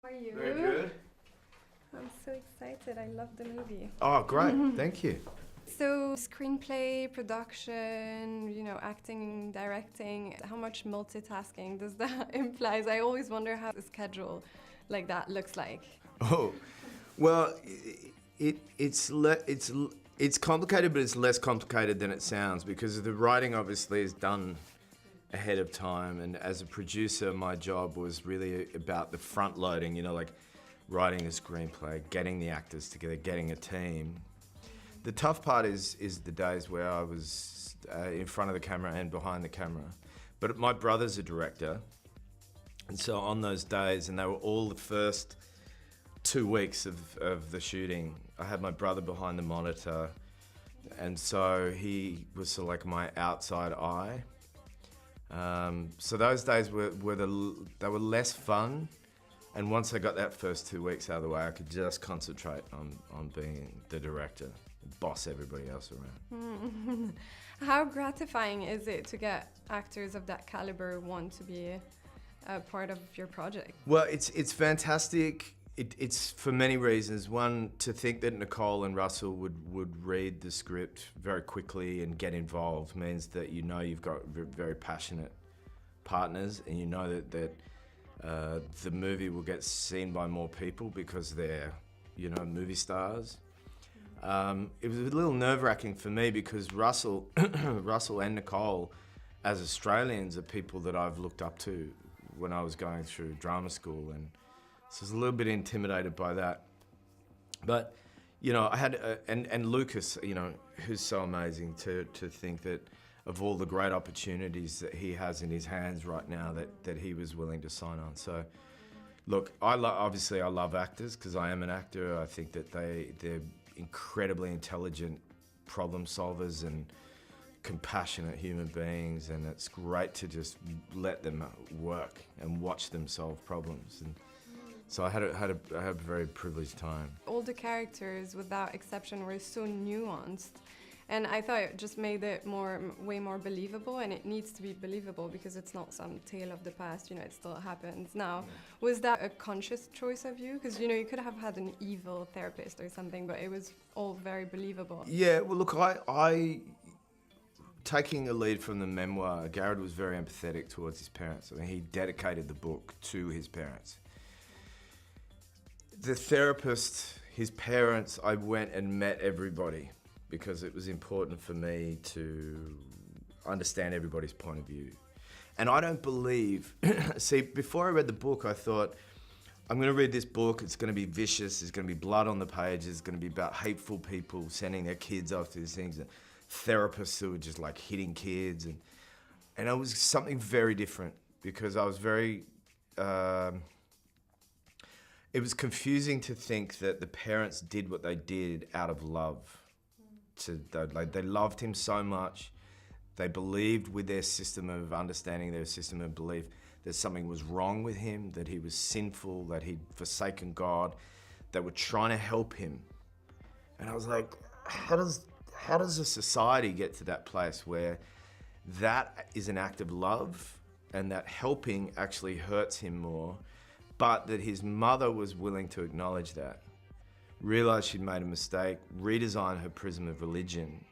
How are you? Very good. I'm so excited. I love the movie. Oh, great. Thank you. So, screenplay, production, acting, directing, how much multitasking does that imply? I always wonder how a schedule like that looks like. Oh, well, it's complicated, but it's less complicated than it sounds because the writing obviously is done ahead of time, and as a producer, my job was really about the front loading, like writing the screenplay, getting the actors together, getting a team. The tough part is the days where I was in front of the camera and behind the camera. But my brother's a director, and so on those days, and they were all the first 2 weeks of the shooting, I had my brother behind the monitor, and so he was sort of like my outside eye. So those days were less fun, and once I got that first 2 weeks out of the way, I could just concentrate on being the director, boss everybody else around. How gratifying is it to get actors of that caliber want to be a part of your project? Well, it's fantastic. It's for many reasons. One, to think that Nicole and Russell would read the script very quickly and get involved means that you've got very passionate partners, and that the movie will get seen by more people because they're movie stars. It was a little nerve-wracking for me because Russell and Nicole, as Australians, are people that I've looked up to when I was going through drama school, and so I was a little bit intimidated by that. But I had and Lucas, who's so amazing to think that of all the great opportunities that he has in his hands right now, that he was willing to sign on. So, look, obviously I love actors because I am an actor. I think that they're incredibly intelligent problem solvers and compassionate human beings, and it's great to just let them work and watch them solve problems. And so I had a very privileged time. All the characters, without exception, were so nuanced. And I thought it just made it way more believable, and it needs to be believable because it's not some tale of the past, it still happens now. Yeah. Was that a conscious choice of you? Because, you could have had an evil therapist or something, but it was all very believable. Yeah, well, look, I taking a lead from the memoir, Garrett was very empathetic towards his parents. I mean, he dedicated the book to his parents. The therapist, his parents, I went and met everybody, because it was important for me to understand everybody's point of view. And I don't believe, see, before I read the book, I thought, I'm gonna read this book, it's gonna be vicious, there's gonna be blood on the pages, it's gonna be about hateful people sending their kids off to these things, and therapists who were just like hitting kids. And it was something very different, because I was very, it was confusing to think that the parents did what they did out of love. They loved him so much, they believed with their system of understanding, their system of belief, that something was wrong with him, that he was sinful, that he'd forsaken God. They were trying to help him. And I was like, how does a society get to that place where that is an act of love and that helping actually hurts him more, but that his mother was willing to acknowledge that, realized she'd made a mistake, redesign her prism of religion,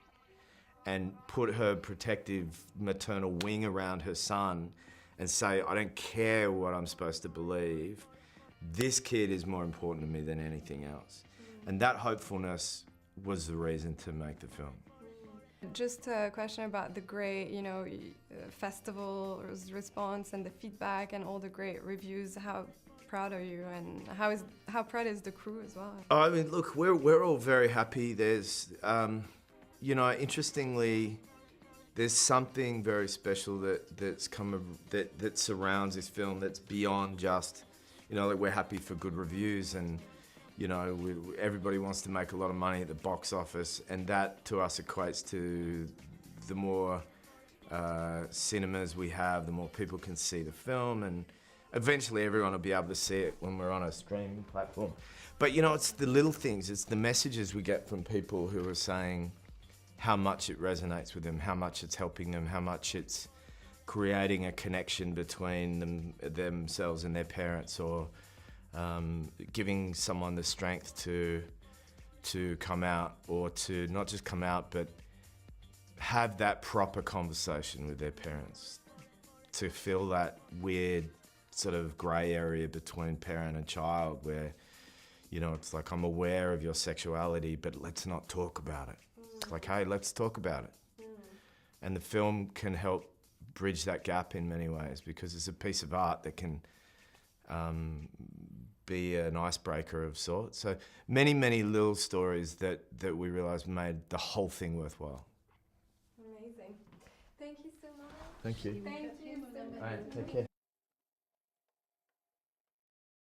and put her protective maternal wing around her son and say, I don't care what I'm supposed to believe, this kid is more important to me than anything else. And that hopefulness was the reason to make the film. Just a question about the great, festival response and the feedback and all the great reviews. How proud are you, and how proud is the crew as well? I mean, look, we're all very happy. There's, interestingly, there's something very special that surrounds this film that's beyond just, like we're happy for good reviews and, everybody wants to make a lot of money at the box office, and that to us equates to the more cinemas we have, the more people can see the film, and eventually everyone will be able to see it when we're on a streaming platform. But it's the little things, it's the messages we get from people who are saying how much it resonates with them, how much it's helping them, how much it's creating a connection between themselves and their parents, or giving someone the strength to come out, or to not just come out, but have that proper conversation with their parents, to fill that weird sort of grey area between parent and child where, you know, it's like, I'm aware of your sexuality, but let's not talk about it. It's like, hey, let's talk about it. And the film can help bridge that gap in many ways, because it's a piece of art that can be an icebreaker of sorts. So many, many little stories that we realised made the whole thing worthwhile. Amazing. Thank you so much. Thank you. Thank you so much. All right, take care.